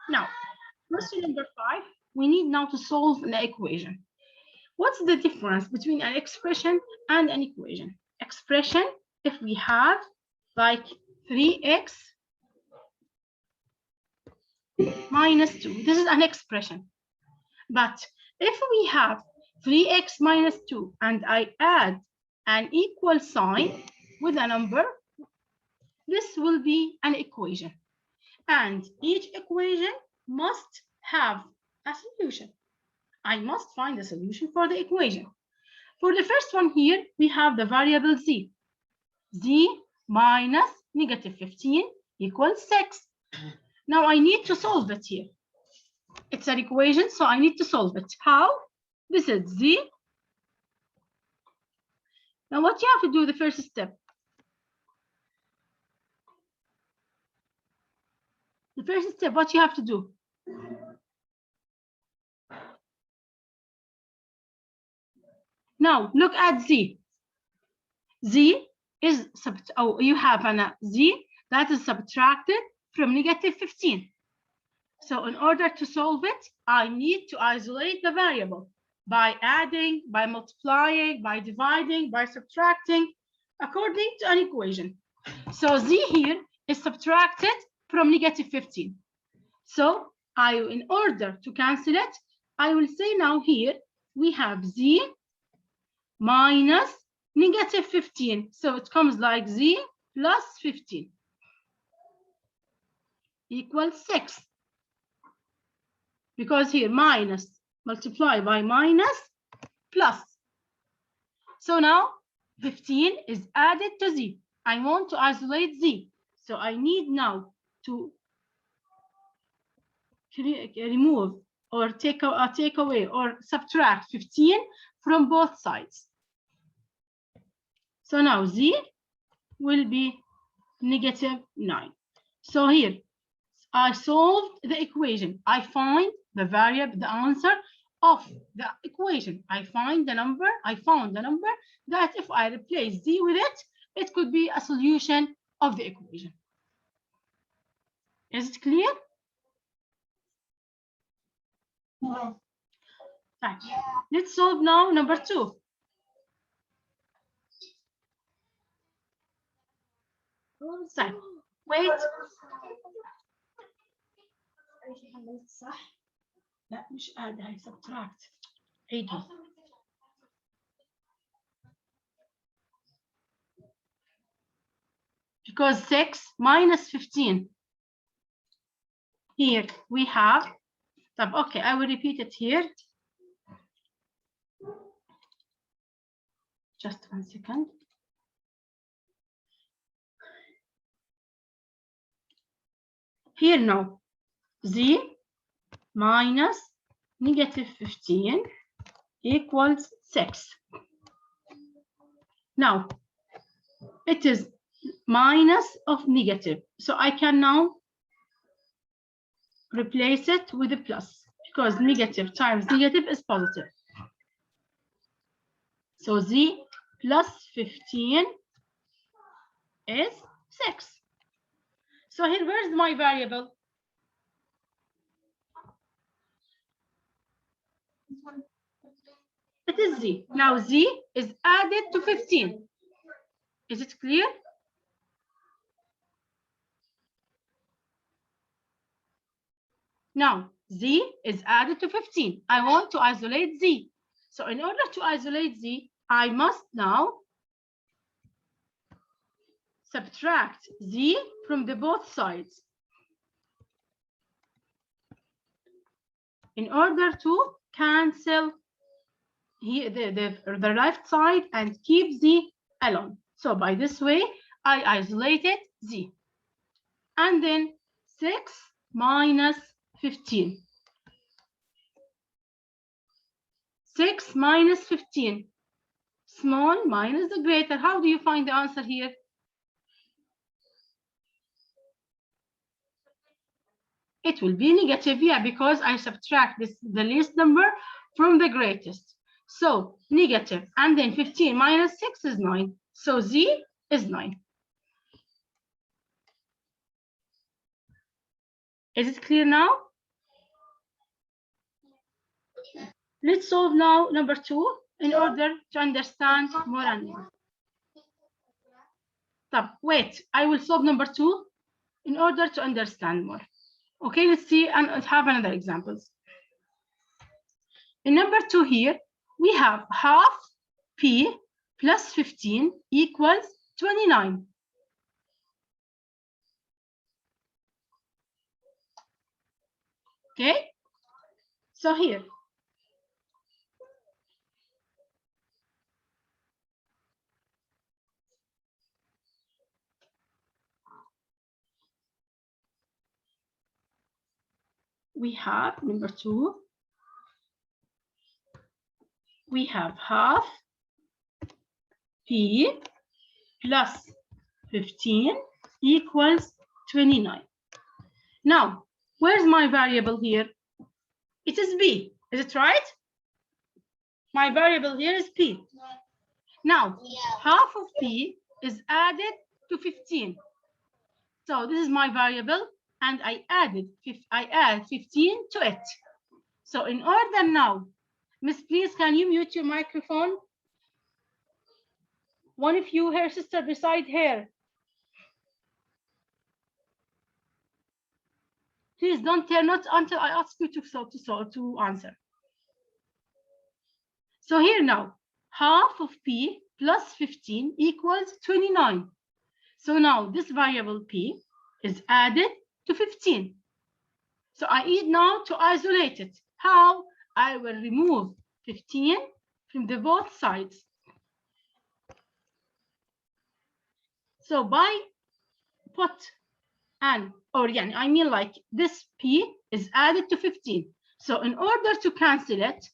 Now, question number 5, we need now to solve an equation. What's the difference between an expression and an equation? Expression, if we have like 3x minus 2, this is an expression. But if we have 3x minus 2 and I add an equal sign with a number, this will be an equation. And each equation must have a solution. I must find a solution for the equation. For the first one here, we have the variable z. Z minus negative 15 equals 6. Now I need to solve it here. It's an equation, so I need to solve it. How? This is z. Now what you have to do, the first step. The first step, what you have to do? Now look at z. Z is you have a z that is subtracted from negative 15. So in order to solve it, I need to isolate the variable by adding, by multiplying, by dividing, by subtracting, according to an equation. So z here is subtracted from negative 15. So in order to cancel it, I will say now here we have z minus negative 15. So it comes like z plus 15 equals 6. Because here minus multiply by minus plus. So now 15 is added to z. I want to isolate z. So I need now to remove or take away or subtract 15 from both sides. So now z will be negative 9. So here I solved the equation. I find the variable, the answer of the equation. I found the number that if I replace z with it, it could be a solution of the equation. Is it clear? Yeah. Right. Let's solve now number 2. So, wait. لا مش قاعدة هي subtract. عيدي. Because 6 minus 15. Here we have. Okay, I will repeat it here. Just 1 second. Here now, z minus negative 15 equals 6. Now, it is minus of negative. So I can now replace it with a plus because negative times negative is positive. So z plus 15 is 6. So here, where's my variable? It is z. Now z is added to 15. Is it clear? Now z is added to 15. I want to isolate z. So in order to isolate z, I must now subtract z from the both sides in order to cancel here the left side and keep z alone. So by this way, I isolated z. And then 6 minus 15. 6 minus 15. Small minus the greater. How do you find the answer here? It will be negative, yeah, because I subtract the least number from the greatest. So negative, and then 15 minus 6 is 9. So z is 9. Is it clear now? Let's solve now number 2 in order to understand more and more. Wait, I will solve number 2 in order to understand more. Okay, let's see and have another examples. In number 2 here, we have half P plus 15 equals 29. Okay, so here, we have number 2, we have half P plus 15 equals 29. Now, where's my variable here? It is B, is it right? My variable here is P. Now, half of P is added to 15. So this is my variable, and I add 15 to it. So in order now, Miss, please, can you mute your microphone? One of you, her sister beside her. Please don't turn it until I ask you to answer. So here now, half of P plus 15 equals 29. So now this variable P is added to 15. So I need now to isolate it. How? I will remove 15 from the both sides. So by put and, or yeah, I mean like this P is added to 15. So in order to cancel it,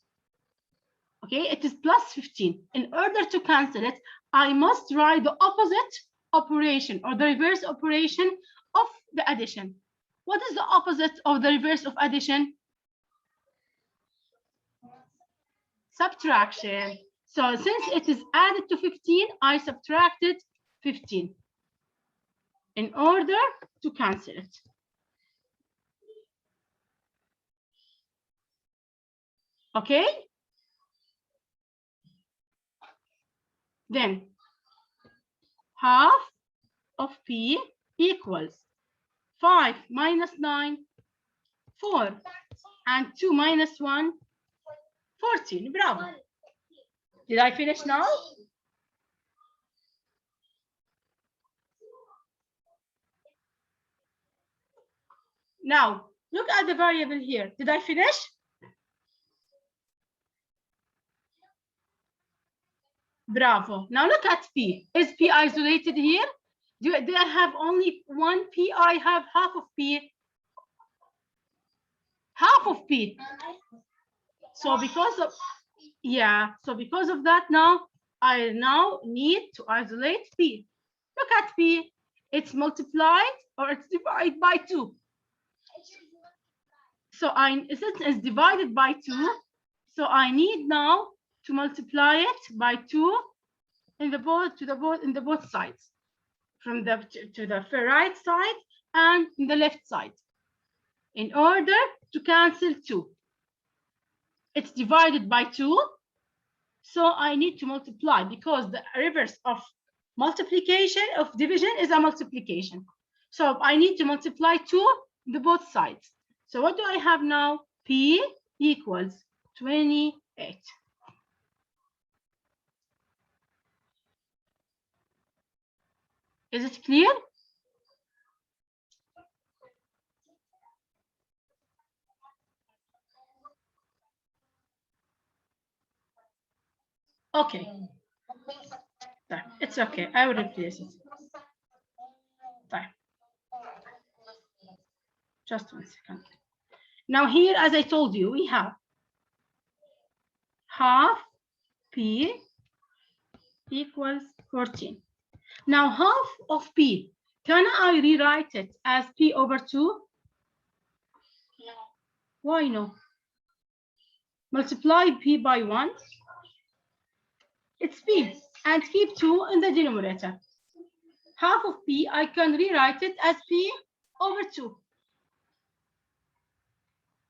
okay, it is plus 15. In order to cancel it, I must write the opposite operation or the reverse operation of the addition. What is the opposite of the reverse of addition? Subtraction. So since it is added to 15, I subtracted 15 in order to cancel it. Okay? Then half of P equals 5 minus 9, 4, and 2 minus 1, 14. Bravo. Did I finish now? Now, look at the variable here. Did I finish? Bravo. Now look at P. Is P isolated here? Do I have only one P or I have half of P? Half of P. So because of, yeah, so because of that now, I now need to isolate P. Look at P. It's multiplied or it's divided by 2. So it's divided by 2. So I need now to multiply it by 2 in the both sides, from the to the right side and in the left side, in order to cancel 2. It's divided by 2, so I need to multiply because the reverse of multiplication of division is a multiplication. So I need to multiply 2 on the both sides. So what do I have now? P equals 28. Is it clear? Okay. It's okay. I will replace it. Just 1 second. Now here, as I told you, we have half P equals 14. Now half of P, can I rewrite it as P over 2? No. Why no? Multiply P by 1. It's P, and keep 2 in the denominator. Half of P, I can rewrite it as P over 2.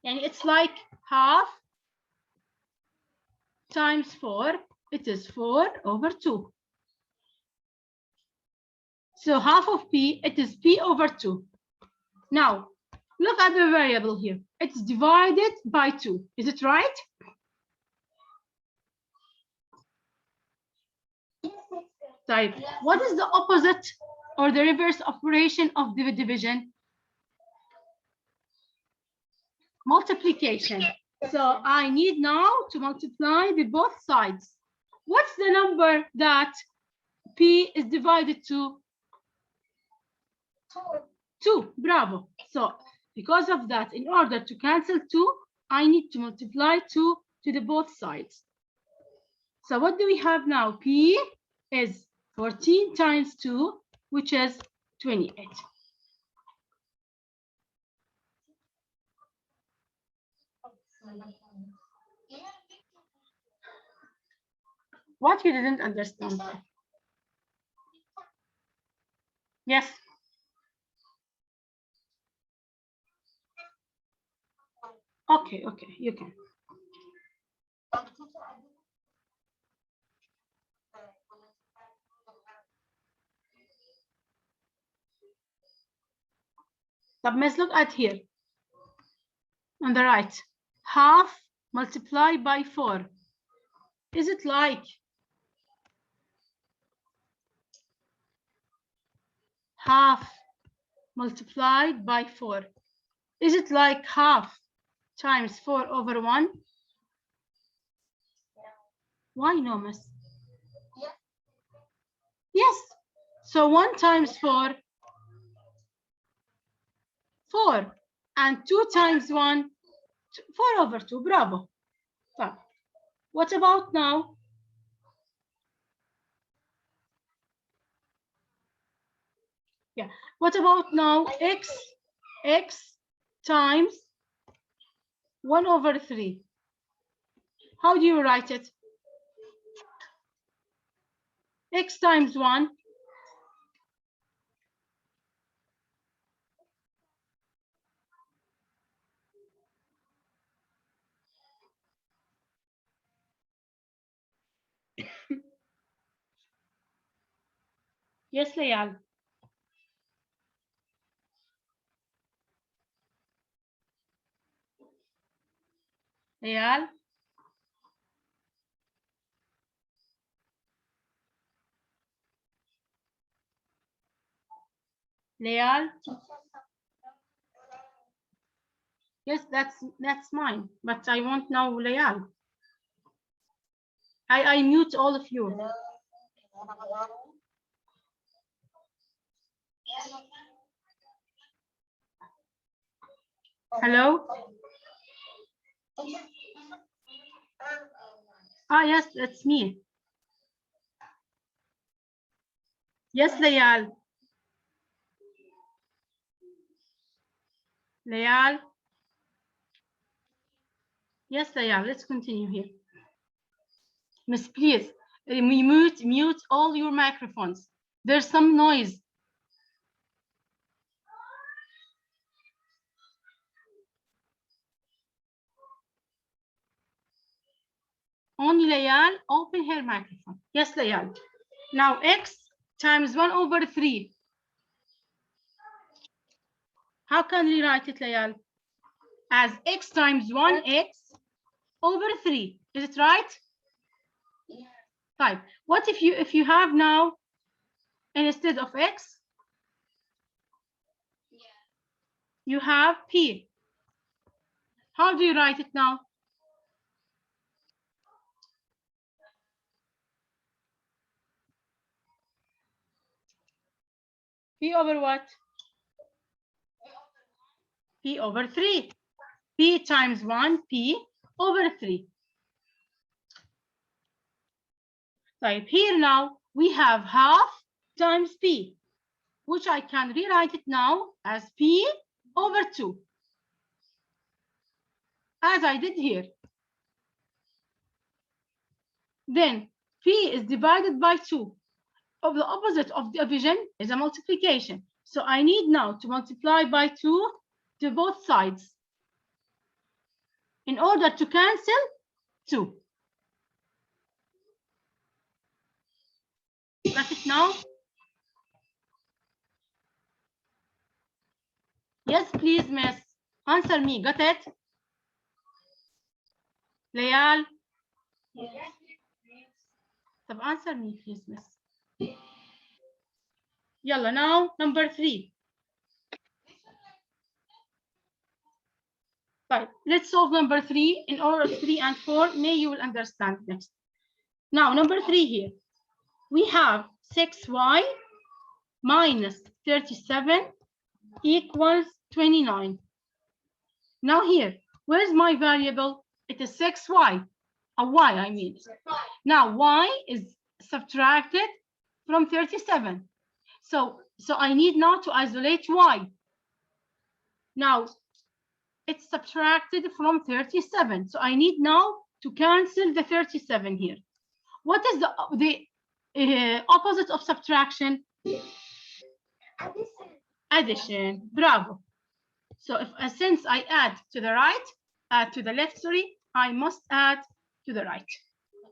And it's like half times 4, it is 4 over 2. So half of P, it is P over 2. Now, look at the variable here. It's divided by 2. Is it right? Type. What is the opposite or the reverse operation of the division? Multiplication. So I need now to multiply the both sides. What's the number that P is divided to? 2. Bravo. So because of that, in order to cancel 2, I need to multiply 2 to the both sides. So what do we have now? P is 14 times 2, which is 28. What you didn't understand? Yes. Okay, you can. But let's look at here. On the right, half multiplied by 4. Is it like half multiplied by 4? Is it like half times 4 over 1? Why no, miss? Yes. So 1 times 4, 4. And 2 times 1, 4 over 2. Bravo. Fine. What about now? Yeah. What about now? X times 1 over 3. How do you write it? X times 1. Yes, Layal. Layal. Layal. Yes, that's mine. But I want now Layal. I mute all of you. Hello? Ah, yes, that's me. Yes, Layal. Layal. Yes, Layal. Let's continue here. Miss, please, mute all your microphones. There's some noise. Only Layal, open her microphone. Yes, Layal. Now X times 1 over 3. How can we write it, Layal? As X times 1X over 3. Is it right? Yeah. Right. What if you have now, instead of X, you have P? How do you write it now? P over what? P over 3. P times 1, P over 3. So here now we have half times P, which I can rewrite it now as P over 2, as I did here. Then P is divided by 2. Of the opposite of division is a multiplication. So I need now to multiply by 2 to both sides in order to cancel 2. Got it now? Yes, please, miss. Answer me. Got it? Layal? Yes. طب answer me, please, miss. Yalla, now number 3. Right, let's solve number 3 in order 3 and 4. May you will understand next. Now, number 3 here. We have 6y minus 37 equals 29. Now here, where's my variable? It is 6y, a y I mean. Now y is subtracted from 37. So I need now to isolate y. Now it's subtracted from 37. So I need now to cancel the 37 here. What is the opposite of subtraction? Addition. Bravo. So since I add to the right, add to the left, sorry, I must add to the right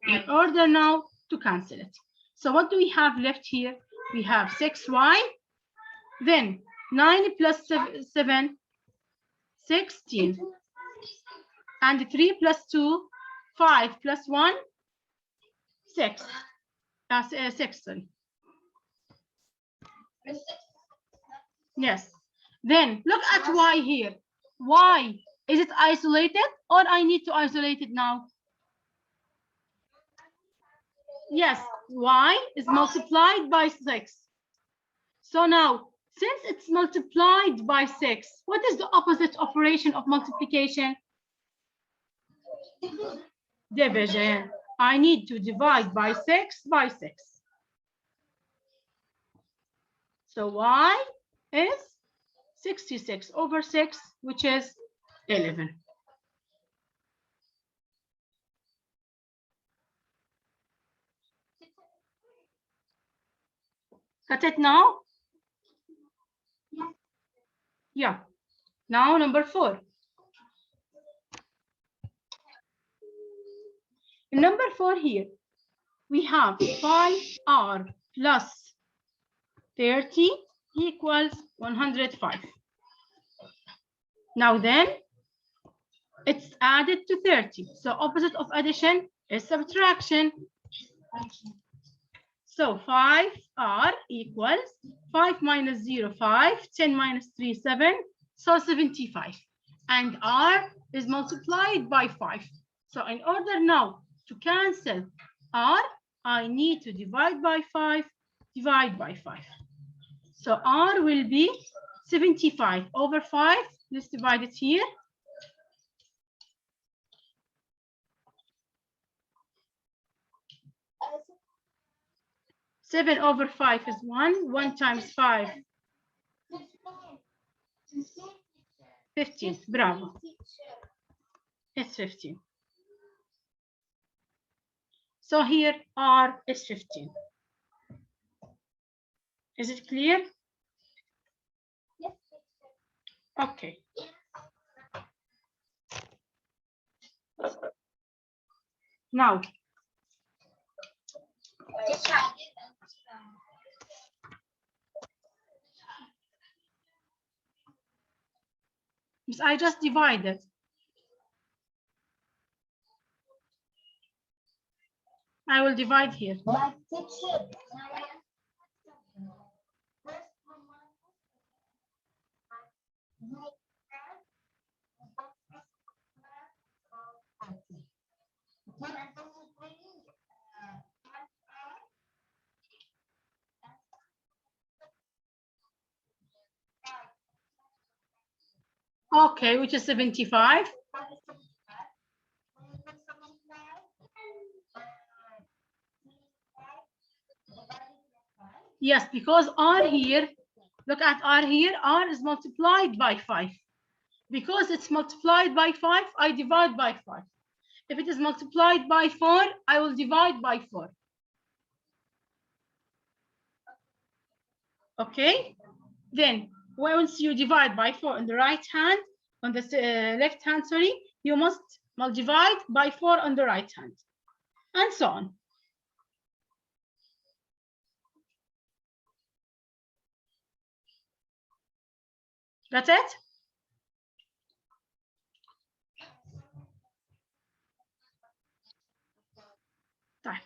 in order now to cancel it. So what do we have left here? We have 6y, then 9 plus 7, 16, and 3 plus 2, 5 plus 1, 6. 6, sorry. Yes. Then look at y here. Y, is it isolated or I need to isolate it now? Yes, y is multiplied by 6. So now, since it's multiplied by 6, what is the opposite operation of multiplication? Division. I need to divide by 6 by 6. So y is 66 over 6, which is 11. Got it now? Yeah. Now number 4. In number 4 here, we have 5r plus 30 equals 105. Now then, it's added to 30. So opposite of addition is subtraction. So 5r equals 5 minus 0, 5, 10 minus 3, 7, so 75. And r is multiplied by 5. So in order now to cancel r, I need to divide by 5, divide by 5. So r will be 75 over 5. Let's divide it here. 7 over 5 is 1. 1 times 5. 15. Bravo. It's 15. So here R is 15. Is it clear? Yes. Okay. Now, I just divided. I will divide here. Okay, which is 75. Yes, because R here, look at R here, R is multiplied by 5. Because it's multiplied by 5, I divide by 5. If it is multiplied by 4, I will divide by 4. Okay, then once you divide by 4 on the right hand, on the left hand, sorry, you must divide by 4 on the right hand, and so on. Got it?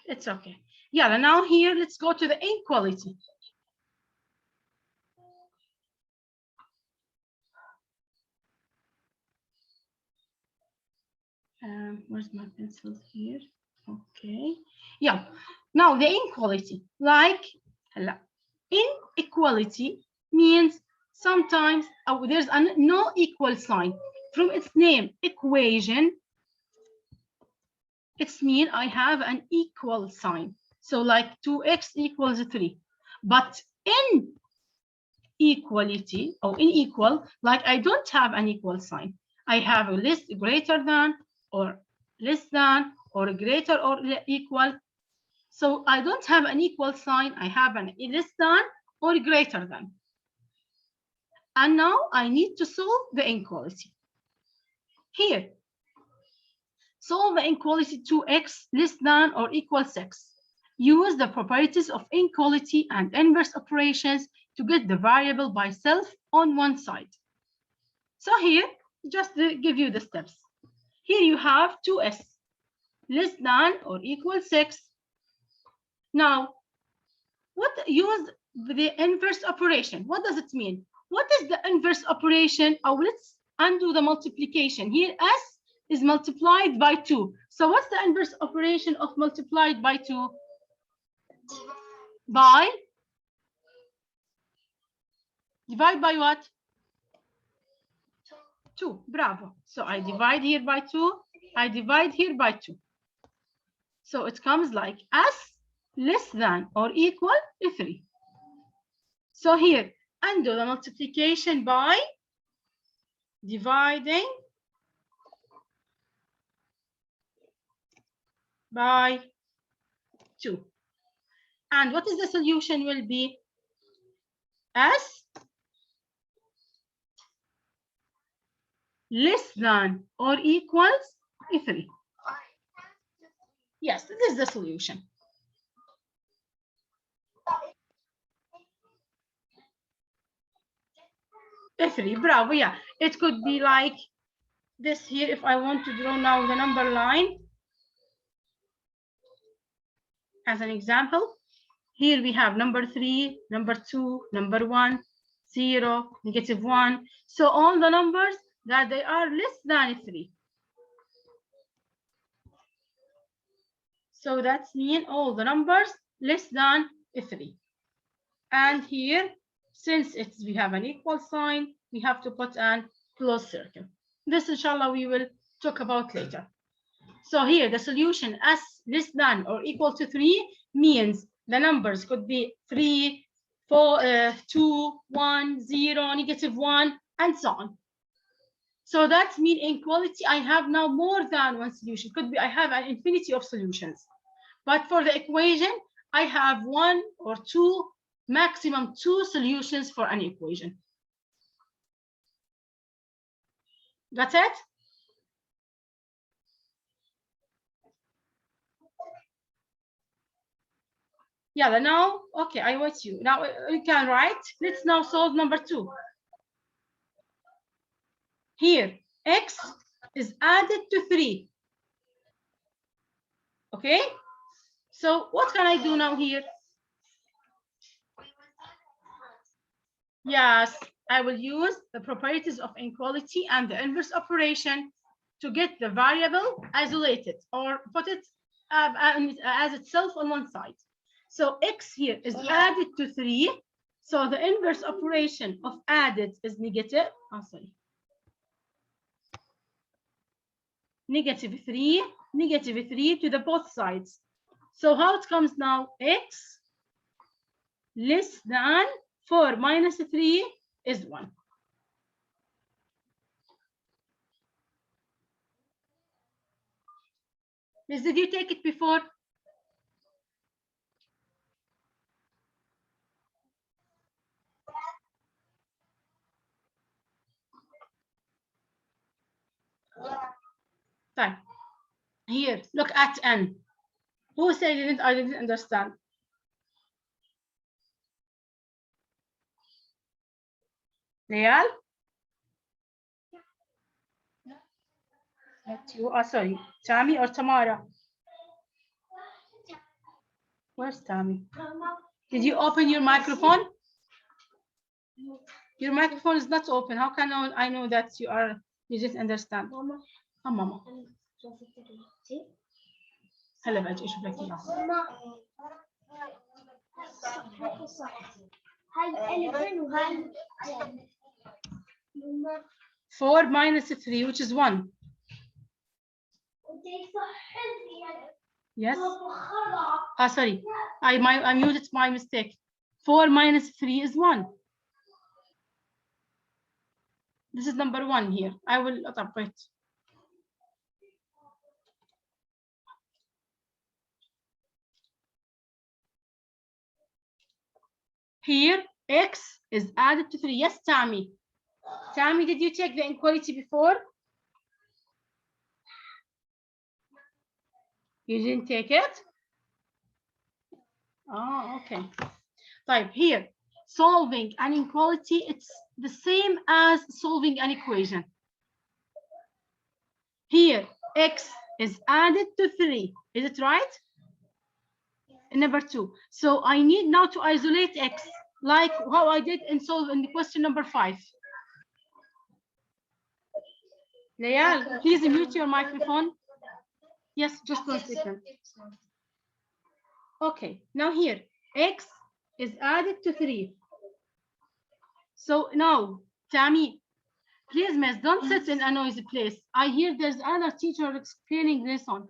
It's okay. Yeah, and now here, let's go to the inequality. Where's my pencil here? Okay. Yeah. Now the inequality, like inequality means sometimes there's no equal sign. From its name, equation, it's mean I have an equal sign. So like 2x equals 3. But in equality or unequal, like I don't have an equal sign. I have a list greater than or less than or greater or equal. So I don't have an equal sign. I have an less than or greater than. And now I need to solve the inequality. Here, solve the inequality 2x less than or equal 6. Use the properties of inequality and inverse operations to get the variable by self on one side. So here, just to give you the steps. Here you have 2s less than or equal 6. Now, use the inverse operation. What does it mean? What is the inverse operation? Oh, let's undo the multiplication. Here, s is multiplied by 2. So what's the inverse operation of multiplied by 2? Divide by what? 2. Bravo. So I divide here by 2. I divide here by 2. So it comes like s less than or equal 3. So here, undo the multiplication by dividing by 2. And what is the solution will be? S less than or equals 3. Yes, this is the solution. F3, bravo, yeah. It could be like this here if I want to draw now the number line. As an example, here we have number 3, number 2, number 1, 0, -1. So all the numbers that they are less than 3. So that's mean all the numbers less than 3. And here, since we have an equal sign, we have to put an closed circle. This, inshallah, we will talk about later. So here, the solution s less than or equal to 3 means the numbers could be 3, 4, 2, 1, 0, -1, and so on. So that means inequality, I have now more than one solution. Could be I have an infinity of solutions. But for the equation, I have 1 or 2, maximum 2 solutions for an equation. That's it? Yeah, now, okay, I want you. Now you can write. Let's now solve number 2. Here, x is added to 3. Okay? So what can I do now here? Yes, I will use the properties of inequality and the inverse operation to get the variable isolated or put it as itself on one side. So x here is added to 3. So the inverse operation of added is negative. Oh, sorry. -3 to the both sides. So how it comes now? X less than 4 minus 3 is 1. Miss, did you take it before? Fine. Here, look at n. Who said I didn't understand? Real? Not you. Oh, sorry. Tammy or Tamara? Where's Tammy? Did you open your microphone? Your microphone is not open. How can I know that you didn't understand? ماما ماما شوفي هلا بجي اشوف لك اياها. هاي الفين وهاي 4 minus 3, which is 1. Yes. Sorry. I muted my mistake. 4 minus 3 is 1. This is number 1 here. I will wait. Here, x is added to 3. Yes, Tammy. Tammy, did you check the inequality before? You didn't take it? Oh, okay. Type here, solving an inequality, it's the same as solving an equation. Here, x is added to 3. Is it right? Number 2. So I need now to isolate x, like how I did in the question number 5. Layal, please mute your microphone. Yes, just 1 second. Okay, now here, x is added to 3. So now, Tammy, please, miss, don't sit in a noisy place. I hear there's another teacher explaining this on.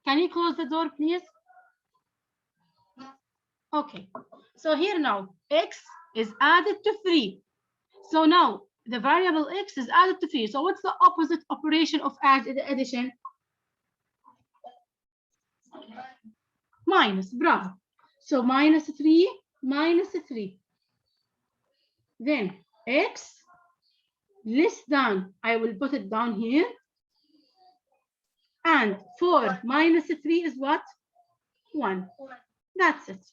Can you close the door, please? Okay, so here now, x is added to 3. So now, the variable x is added to 3. So what's the opposite operation of addition? Minus, bravo. So minus 3, minus 3. Then x less than, I will put it down here. And 4 minus 3 is what? 1. That's it.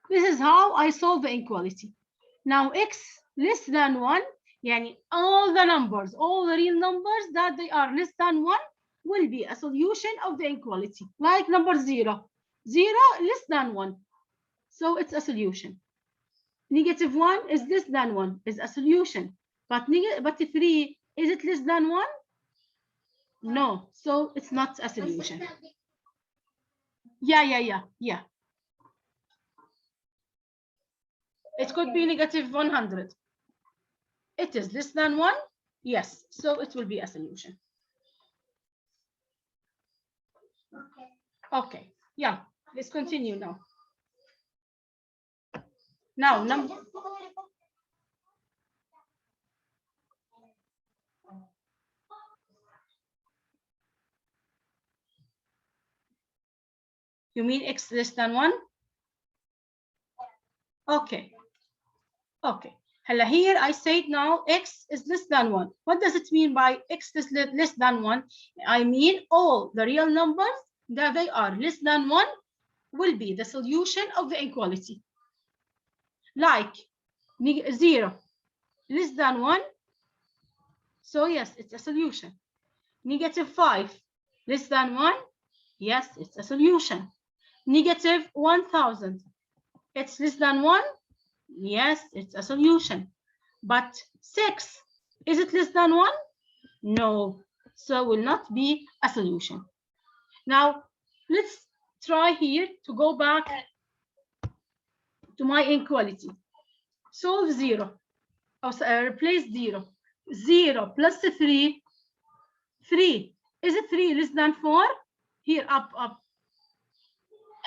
This is how I solve the inequality. Now x less than 1, yani all the numbers, all the real numbers that they are less than 1 will be a solution of the inequality. Like number 0. 0 less than 1. So it's a solution. Negative 1 is less than 1 is a solution. But 3, is it less than 1? No, so it's not a solution. Yeah. It could be negative 100. It is less than 1? Yes, so it will be a solution. Okay, yeah, let's continue now. Now, number. You mean x less than 1? Okay. Okay. Here I said now x is less than 1. What does it mean by x is less than 1? I mean all the real numbers that they are less than 1 will be the solution of the inequality. Like 0 less than 1. So yes, it's a solution. Negative 5 less than 1. Yes, it's a solution. Negative 1000. It's less than 1. Yes, it's a solution. But 6, is it less than 1? No, so will not be a solution. Now, let's try here to go back to my inequality. Solve 0. Replace 0. 0 plus 3. 3. Is it 3 less than 4? Here, up.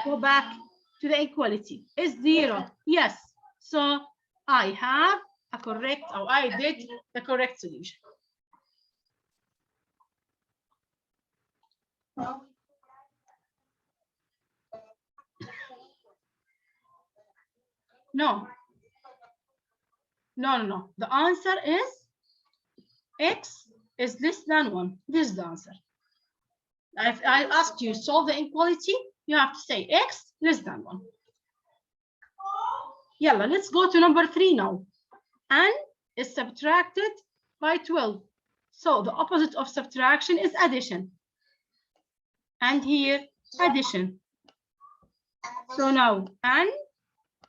Go back to the inequality. Is 0? Yes. So I have a correct, or I did the correct solution. No. The answer is x is less than 1. This is the answer. If I asked you solve the inequality, you have to say x less than 1. Yalla, let's go to number 3 now. An is subtracted by 12. So the opposite of subtraction is addition. And here, addition. So now n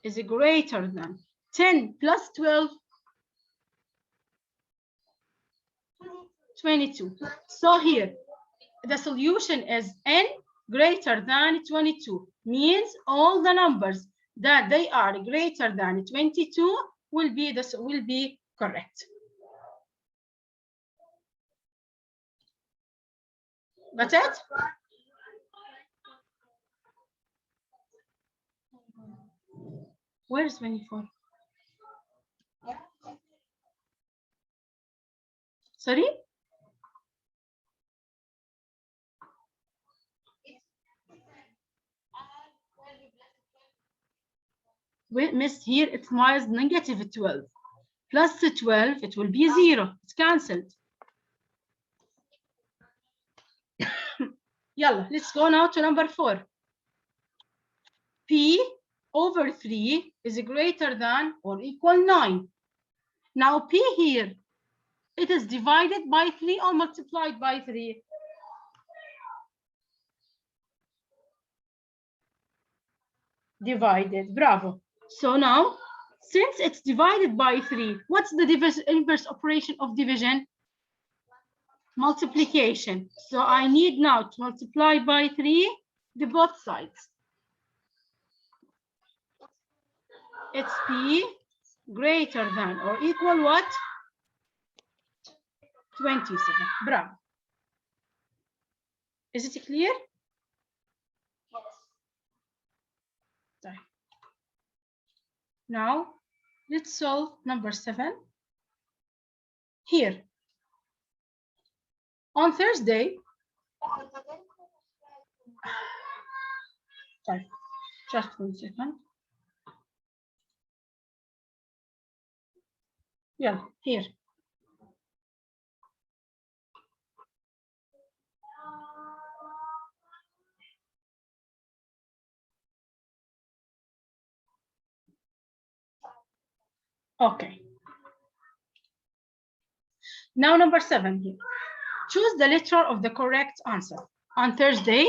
is greater than 10 plus 12, 22. So here, the solution is n greater than 22. Means all the numbers that they are greater than 22 will be correct. That's it? Where is 24? Sorry? Wait, miss, here it was negative 12. Plus 12, it will be 0. It's cancelled. Yalla, let's go now to number 4. P over 3 is greater than or equal 9. Now P here, it is divided by 3 or multiplied by 3? Divided, bravo. So now, since it's divided by 3, what's the inverse operation of division? Multiplication. So I need now to multiply by 3 the both sides. It's P greater than or equal what? 27. Bravo. Is it clear? Yes. Now, let's solve number 7. Here. On Thursday, sorry, just 1 second. Yeah, here. Okay. Now number 7 here. Choose the letter of the correct answer. On Thursday,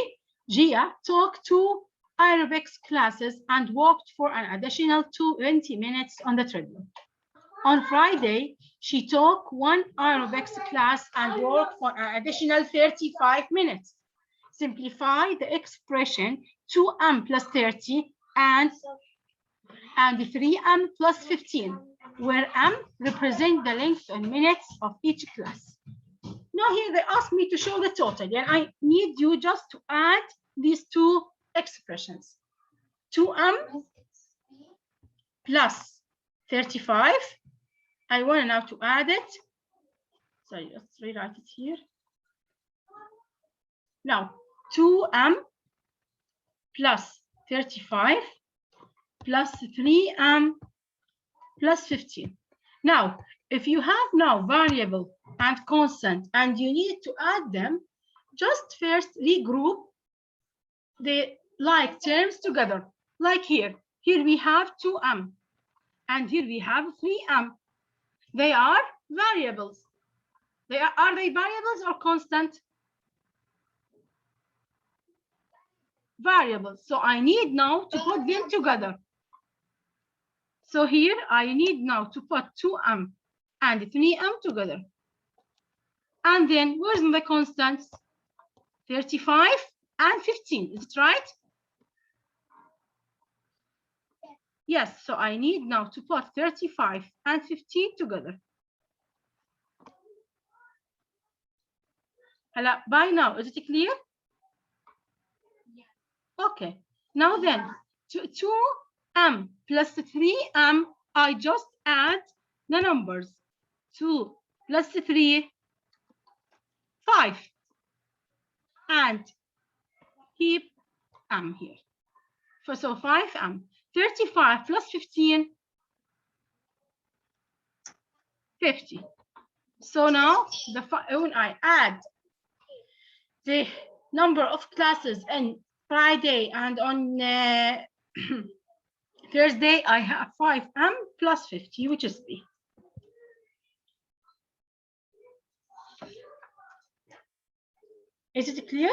Gia took 2 aerobics classes and walked for an additional 20 minutes on the treadmill. On Friday, she took 1 aerobics class and walked for an additional 35 minutes. Simplify the expression 2m plus 30 and 3m plus 15, where m represents the length in minutes of each class. Now here they ask me to show the total, and I need you just to add these 2 expressions. 2m plus 35. I want now to add it. Sorry, let's rewrite it here. Now, 2m plus 35 plus 3m plus 15. Now, if you have now variable and constant and you need to add them, just first regroup the like terms together. Like here. Here we have 2m and here we have 3m. They are variables. Are they variables or constant? Variables. So I need now to put them together. So here I need now to put 2m and 3m together. And then where's the constants? 35 and 15. Is it right? Yes. So I need now to put 35 and 15 together. By now, is it clear? Okay. Now then, 2m plus 3m, I just add the numbers. 2 plus 3, 5. And keep m here. So 5m. 35 plus 15, 50. So now, when I add the number of classes on Friday and on Thursday, I have 5m plus 50, which is B. Is it clear?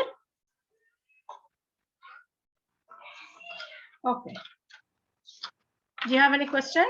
Okay. Do you have any question?